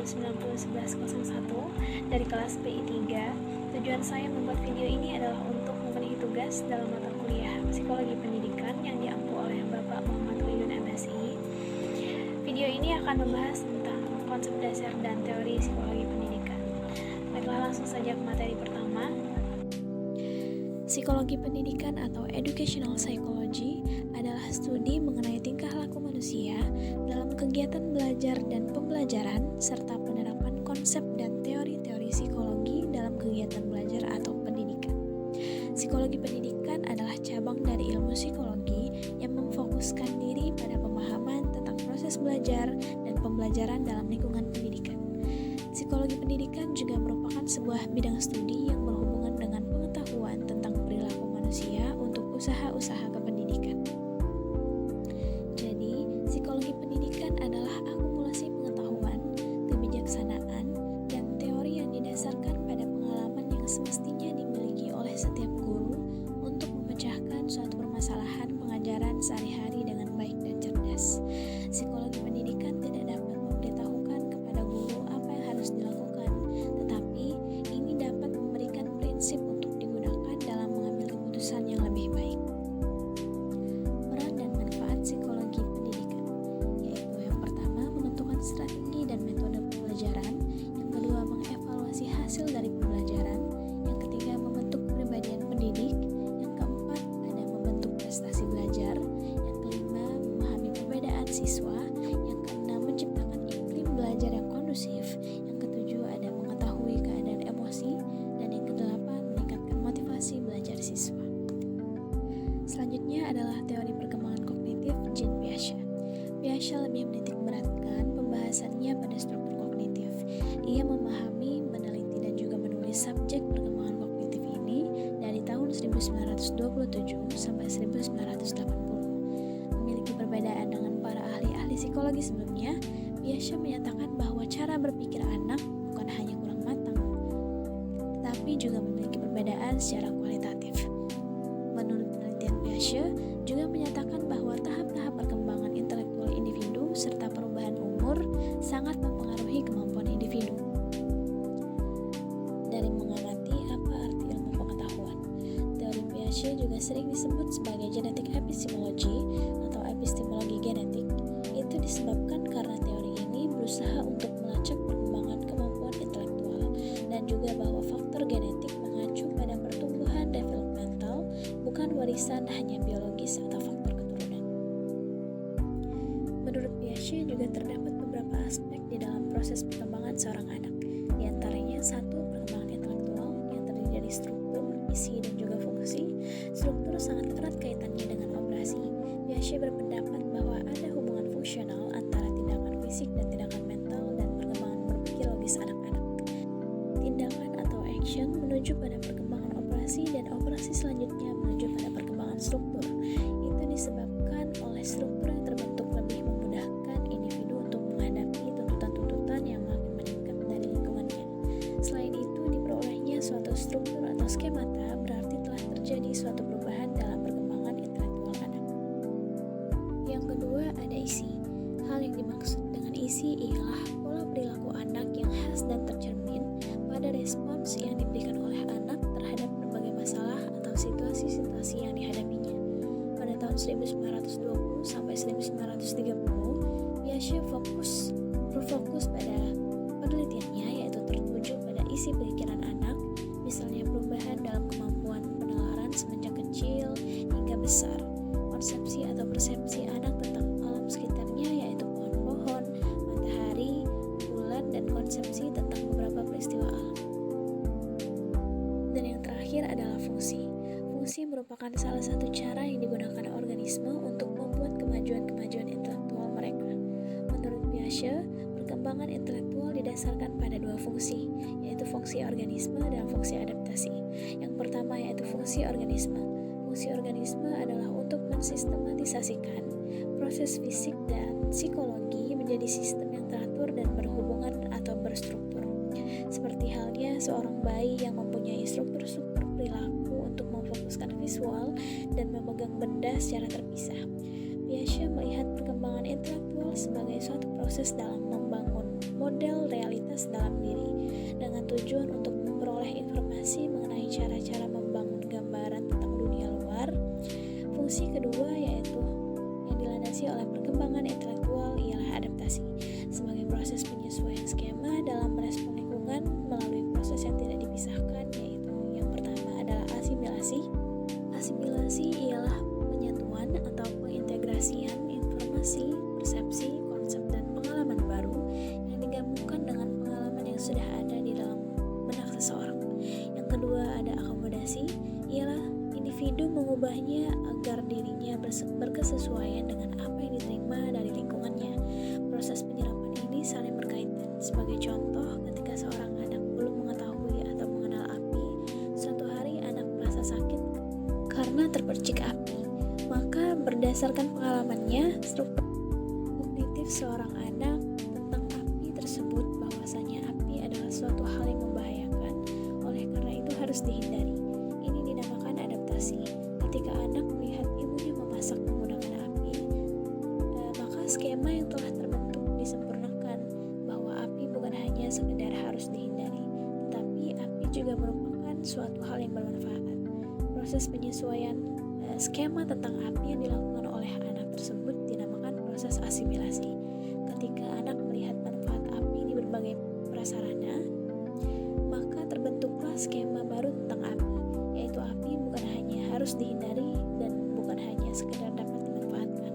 901101 dari kelas PI3. Tujuan saya membuat video ini adalah untuk memenuhi tugas dalam mata kuliah Psikologi Pendidikan yang diampu oleh Bapak Muhammad Wiyun MSI. Video ini akan membahas tentang konsep dasar dan teori psikologi pendidikan. Baiklah, langsung saja ke materi pertama. Psikologi pendidikan atau educational psychology adalah studi mengenai tingkah laku manusia dalam kegiatan belajar dan pembelajaran serta penerapan konsep dan teori-teori psikologi dalam kegiatan belajar atau pendidikan. Psikologi pendidikan adalah cabang dari ilmu psikologi yang memfokuskan diri pada pemahaman tentang proses belajar dan pembelajaran dalam lingkungan pendidikan. Psikologi pendidikan juga merupakan sebuah bidang studi yang berhubungan dengan pengetahuan tentang perilaku manusia untuk usaha-usaha kependidikan. Jadi, psikologi pendidikan adalah akumulasi pengetahuan, kebijaksanaan, dan teori yang didasarkan pada pengalaman yang semestinya dimiliki oleh setiap guru untuk memecahkan suatu permasalahan pengajaran sehari-hari dengan baik dan cerdas. Psikologi pendidikan tidak dapat memberitahukan kepada guru apa yang harus dilakukan, tetapi ini dapat memberikan prinsip untuk digunakan dalam mengambil keputusan yang lebih baik. Peran dan manfaat psikologi pendidikan, yaitu yang pertama menentukan strategi dan metode pembelajaran, yang kedua mengevaluasi hasil dari pembelajaran, yang ketiga membentuk kepribadian pendidik, yang keempat ada membentuk prestasi belajar, yang kelima memahami perbedaan siswa, yang keenam menciptakan iklim belajar yang kondusif, yang ketujuh ada mengetahui keadaan emosi, dan yang kedelapan meningkatkan motivasi belajar siswa. Selanjutnya adalah teori perkembangan kognitif Jean Piaget. Piaget lebih menitik beratkan pembahasannya pada struktur kognitif. Ia memahami, meneliti, dan juga menulis subjek perkembangan kognitif ini dari tahun 1927 sampai 1980. Memiliki perbedaan dengan para ahli-ahli psikologi sebelumnya, Piaget menyatakan bahwa cara berpikir anak bukan hanya kurang matang, tetapi juga memiliki perbedaan secara kualitatif. Menurut penelitian Piaget juga menyatakan bahwa tahap-tahap perkembangan intelektual individu serta perubahan umur sangat mempengaruhi kemampuan individu. Dari mengamati apa arti ilmu pengetahuan, teori Piaget juga sering disebut sebagai genetic epistemology atau epistemologi genetik. Itu disebabkan karena teori ini berusaha untuk melacak perkembangan kemampuan intelektual dan juga bahwa faktor genetik mengacu pada pertumbuhan developmental, bukan warisan hanya biologis atau faktor keturunan. Menurut Piaget juga terdapat beberapa aspek di dalam proses perkembangan seorang anak. Di antaranya satu, perkembangan intelektual yang terdiri dari struktur, isi, dan juga fungsi. Struktur sangat erat kaitannya dengan operasi. Piaget berpendapat bahwa ada hubungan fungsional antara tindakan fisik dan tindakan mental dan perkembangan berpikir logis anak-anak. Tindakan atau action menuju pada perkembangan operasi dan operasi selanjutnya menuju pada perkembangan struktur. Itu disebabkan oleh struktur yang terbentuk lebih memudahkan individu untuk menghadapi tuntutan-tuntutan yang makin meningkat dari lingkungannya. Selain itu, diperolehnya suatu struktur atau skemata berarti telah terjadi suatu perubahan dalam perkembangan intelektual anak. Yang kedua ada isi. Hal yang dimaksud dengan isi ialah pola perilaku anak yang khas dan tercermin pada respons yang diberikan oleh anak terhadap berbagai masalah atau situasi-situasi yang dihadapinya. Pada tahun 1920 sampai 1930, Piaget berfokus pada penelitiannya yaitu tertuju pada isi pikiran anak, misalnya perubahan dalam kemampuan penalaran semenjak kecil hingga besar, konsepsi atau persepsi anak tentang alam sekitarnya yaitu pohon-pohon, matahari, bulan, dan konsepsi tentang beberapa peristiwa alam. Dan yang terakhir adalah fungsi. Fungsi merupakan salah satu cara yang digunakan organisme untuk membuat kemajuan-kemajuan intelektual mereka. Menurut Piaget, perkembangan intelektual didasarkan pada dua fungsi, yaitu fungsi organisme dan fungsi adaptasi. Yang pertama yaitu fungsi organisme. Fungsi organisme adalah untuk mensistematisasikan proses fisik dan psikologi menjadi sistem yang teratur dan berhubungan atau berstruktur. Seperti halnya seorang bayi yang mempunyai struktur-struktur perilaku untuk memfokuskan visual dan memegang benda secara terpisah. Piaget melihat perkembangan intelektual sebagai suatu proses dalam membangun model realitas dalam diri dengan tujuan untuk memperoleh informasi mengenai cara-cara membangun gambaran tentang dunia luar. Fungsi kedua yaitu yang dilandasi oleh perkembangan intelektual ialah adaptasi sebagai proses penyesuaian skema dalam merespon lingkungan melalui proses yang tidak dipisahkan, yaitu yang pertama adalah asimilasi. Asimilasi ialah penyatuan atau pengintegrasian informasi, persepsi, konsep, dan pengalaman baru yang digabungkan dengan pengalaman yang sudah ada di dalam benak seseorang. Yang kedua ada akomodasi, ialah individu mengubahnya agar dirinya berkesesuaian dengan apa yang diterima dari lingkungannya. Proses penyerapan ini saling berkaitan. Sebagai contoh, ketika seorang anak belum mengetahui atau mengenal api, suatu hari anak merasa sakit karena terpercik api, maka berdasarkan pengalamannya, struktur kognitif seorang anak tentang api tersebut bahwasanya api adalah suatu hal yang membahayakan, oleh karena itu harus dihindari. Ini dinamakan adaptasi. Ketika anak melihat ibunya memasak menggunakan api, maka skema yang telah terbentuk disempurnakan bahwa api bukan hanya sekedar harus dihindari, tetapi api juga merupakan suatu hal yang bermanfaat. Proses penyesuaian skema tentang api yang dilakukan oleh anak tersebut dinamakan proses asimilasi. Ketika anak melihat manfaat api di berbagai prasarana, maka terbentuklah skema baru tentang api, yaitu api bukan hanya harus dihindari dan bukan hanya sekedar dapat dimanfaatkan,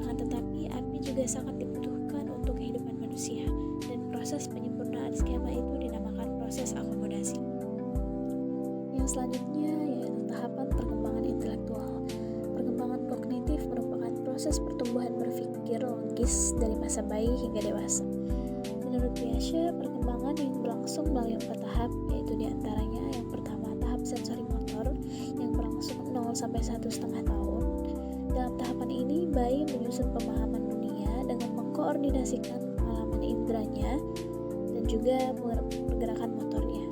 akan tetapi api juga sangat dibutuhkan untuk kehidupan manusia, dan proses penyempurnaan skema itu dinamakan proses akomodasi. Yang selanjutnya yaitu tahapan perkembangan intelektual. Perkembangan kognitif merupakan proses pertumbuhan berpikir logis dari masa bayi hingga dewasa. Menurut Piaget, perkembangan yang berlangsung melalui 4 tahap, yaitu diantaranya yang pertama tahap sensori motor yang berlangsung 0 sampai 1,5 tahun. Dalam tahapan ini, bayi menyusun pemahaman dunia dengan mengkoordinasikan pengalaman indranya dan juga pergerakan motornya.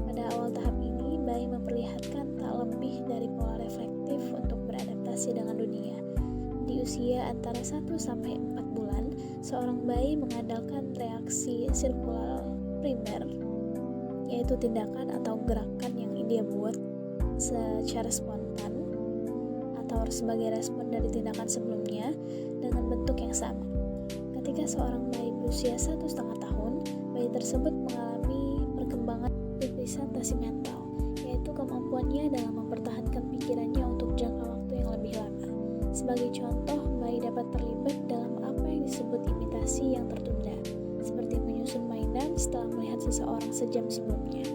Pada awal tahap ini, bayi memperlihatkan tak lebih dari pola reflektif untuk beradaptasi dengan dunia. Di usia antara 1 sampai 4 bulan, seorang bayi mengandalkan reaksi sirkular primer, yaitu tindakan atau gerakan yang dia buat secara spontan atau sebagai respon dari tindakan sebelumnya dengan bentuk yang sama. Ketika seorang bayi berusia 1,5 tahun, bayi tersebut mengalami perkembangan representasi mental, yaitu kemampuannya dalam mempertahankan pikirannya untuk jangka waktu yang lebih lama. Sebagai contoh, bayi dapat terlibat dalam apa yang disebut imitasi yang tertunda, seperti menyusun mainan setelah melihat seseorang sejam sebelumnya.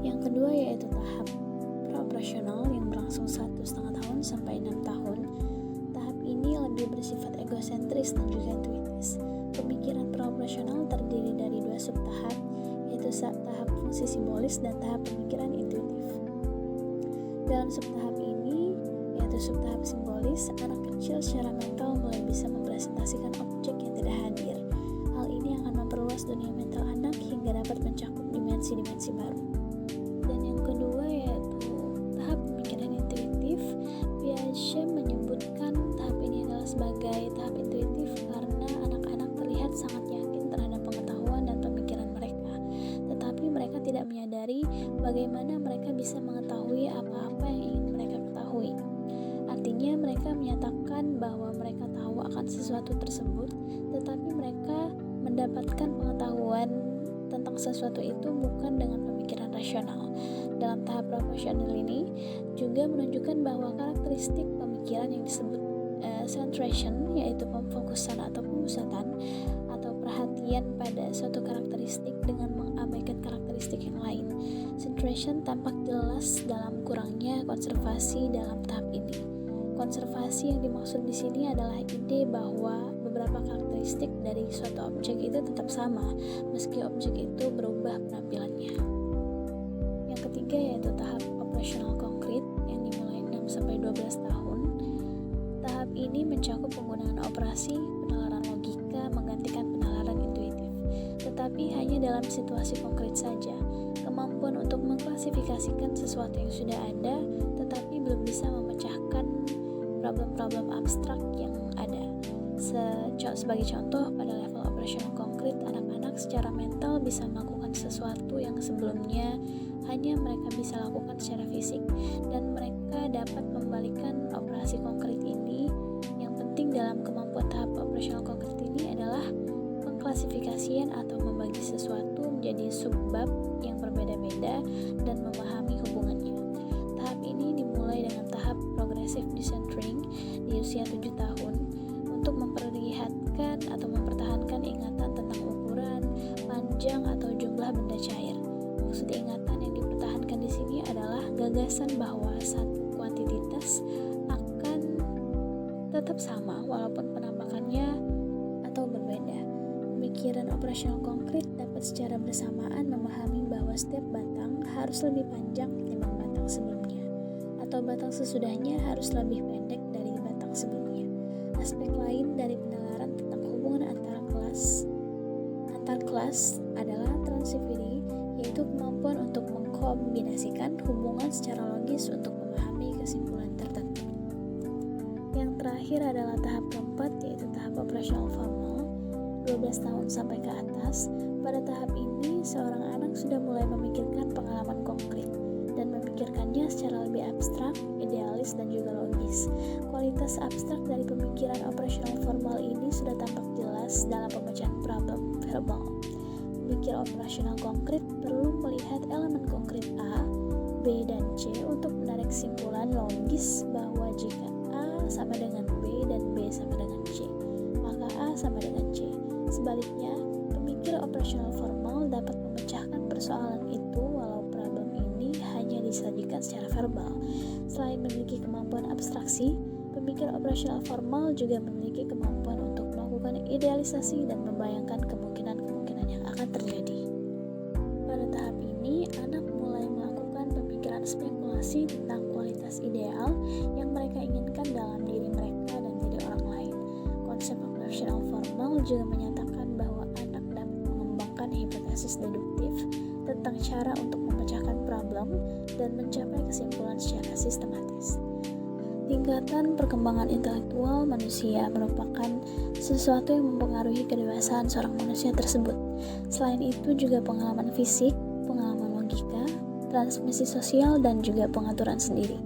Yang kedua yaitu tahap pra-operasional yang berlangsung 1,5 tahun sampai 6 tahun. Tahap ini lebih bersifat egosentris dan juga intuitis. Pemikiran pra-operasional terdiri dari 2 subtahap, yaitu tahap fungsi simbolis dan tahap pemikiran intuitif. Dalam subtahap ini, yaitu subtahap simbolis, anak kecil secara mental mulai bisa mempresentasikan objek yang tidak hadir. Hal ini akan memperluas dunia mental anak hingga dapat mencakup dimensi-dimensi baru. Dan yang kedua yaitu tahap pemikiran intuitif. Piaget menyebutkan tahap ini adalah sebagai tahap intuitif karena anak-anak terlihat sangat yakin terhadap pengetahuan dan pemikiran mereka, tetapi mereka tidak menyadari bagaimana mereka bisa mengetahui apa-apa yang ingin mereka ketahui. Artinya mereka menyatakan bahwa mereka tahu akan sesuatu tersebut, tetapi mereka mendapatkan pengetahuan tentang sesuatu itu bukan dengan pemikiran rasional. Dalam tahap proporsional ini juga menunjukkan bahwa karakteristik pemikiran yang disebut centration, yaitu pemfokusan atau pemusatan atau perhatian pada suatu karakteristik dengan mengabaikan karakteristik yang lain. Centration tampak jelas dalam kurangnya konservasi dalam tahap ini. Konservasi yang dimaksud di sini adalah ide bahwa beberapa karakteristik dari suatu objek itu tetap sama meski objek itu berubah penampilannya. Yang ketiga yaitu tahap operasional konkret yang dimulai 6 sampai 12 tahun. Tahap ini mencakup penggunaan operasi penalaran logika menggantikan penalaran intuitif, tetapi hanya dalam situasi konkret saja. Kemampuan untuk mengklasifikasikan sesuatu yang sudah ada tetapi belum bisa memecahkan problem-problem abstrak yang ada. Sebagai contoh, pada level operasional konkret, anak-anak secara mental bisa melakukan sesuatu yang sebelumnya hanya mereka bisa lakukan secara fisik, dan mereka dapat membalikan operasi konkret ini. Yang penting dalam kemampuan tahap operasional konkret ini adalah pengklasifikasian atau membagi sesuatu menjadi subbab yang berbeda-beda dan memahami hubungannya. Tahap ini dimulai dengan tahap progressive decentering di usia 7 tahun untuk memperlihatkan atau mempertahankan ingatan tentang ukuran, panjang atau jumlah benda cair. Maksud ingatan yang dipertahankan di sini adalah gagasan bahwa satu kuantitas akan tetap sama walaupun penampakannya atau berbeda. Pemikiran operasional konkret dapat secara bersamaan memahami bahwa setiap batang harus lebih panjang ketimbang batang sebelumnya, atau batang sesudahnya harus lebih pendek dari batang sebelumnya. Aspek lain dari penalaran tentang hubungan antar kelas adalah transivity, yaitu kemampuan untuk mengkombinasikan hubungan secara logis untuk memahami kesimpulan tertentu. Yang terakhir adalah tahap keempat, yaitu tahap operasional formal, 12 tahun sampai ke atas. Pada tahap ini, seorang anak sudah mulai memikirkan pengalaman konkret dan memikirkannya secara lebih abstrak, idealis, dan juga logis. Kualitas abstrak dari pemikiran operasional formal ini sudah tampak jelas dalam pemecahan problem verbal. Pemikir operasional konkret perlu melihat elemen konkret A, B, dan C untuk menarik kesimpulan logis bahwa jika A sama dengan B dan B sama dengan C, maka A sama dengan C. Sebaliknya, pemikir operasional formal dapat memecahkan persoalan itu walau problem ini hanya disajikan secara verbal. Selain memiliki kemampuan abstraksi, pemikir operasional formal juga memiliki kemampuan untuk melakukan idealisasi dan membayangkan kemungkinan-kemungkinan yang akan terjadi. Pada tahap ini, anak mulai melakukan pemikiran spekulasi tentang kualitas ideal yang mereka inginkan dalam diri mereka dan diri orang lain. Konsep operasional formal juga menyatakan bahwa anak dapat mengembangkan hipotesis deduktif tentang cara untuk memecahkan problem dan mencapai kesimpulan secara sistematis. Tingkatan perkembangan intelektual manusia merupakan sesuatu yang mempengaruhi kedewasaan seorang manusia tersebut. Selain itu juga pengalaman fisik, pengalaman logika, transmisi sosial, dan juga pengaturan sendiri.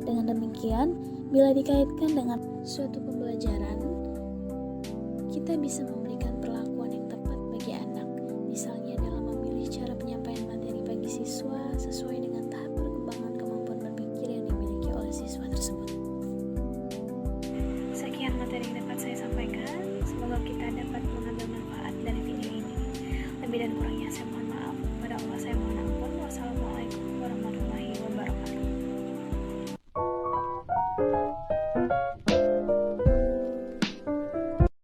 Dengan demikian, bila dikaitkan dengan suatu pembelajaran, kita bisa memberikan perlakuan yang tepat bagi anak, misalnya dalam memilih cara penyampaian materi bagi siswa sesuai dengan tahap perkembangan kemampuan berpikir yang dimiliki oleh siswa tersebut. Sekian materi yang dapat saya sampaikan, semoga kita dapat mengambil manfaat dari video ini. Lebih dan kurangnya saya mohon